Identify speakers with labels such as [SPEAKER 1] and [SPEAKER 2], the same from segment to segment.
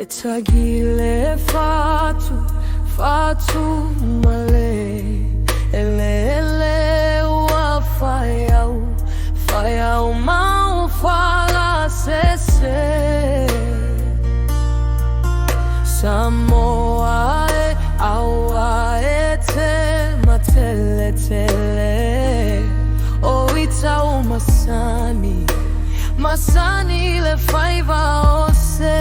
[SPEAKER 1] Tagi le Fatu, Fatu male, ele wa fayau mau fala sese. Samoa awa te matele tele, oita masani le fai Vaosa.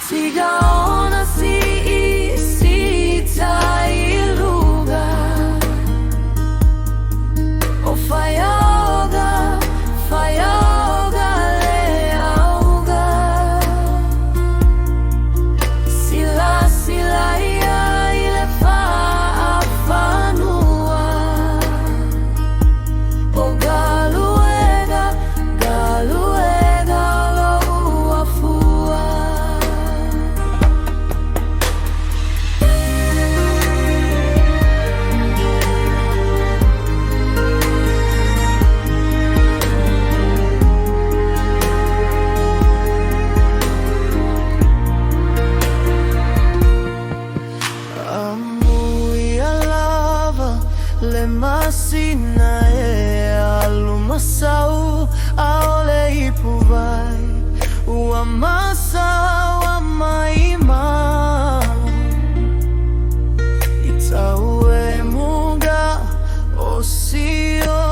[SPEAKER 1] Sigaona si tailuga o fayoga le auga sila ia ile fanua o galuega lo afua. Le masina alumasau aole ipuvai uamasa wa maima itaue muga osio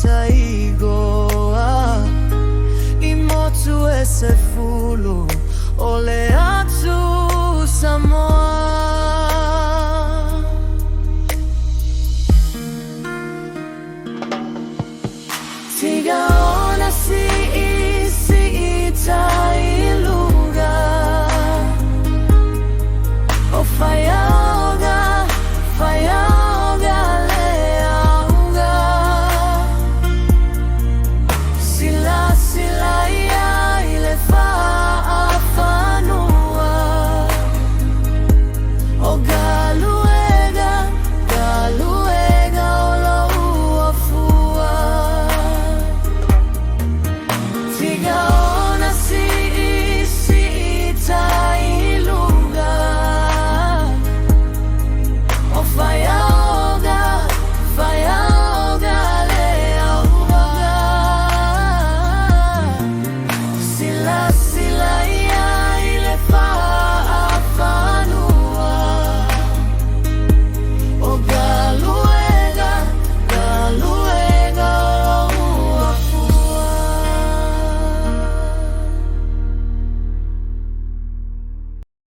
[SPEAKER 1] taigoa imotu ese fulu ole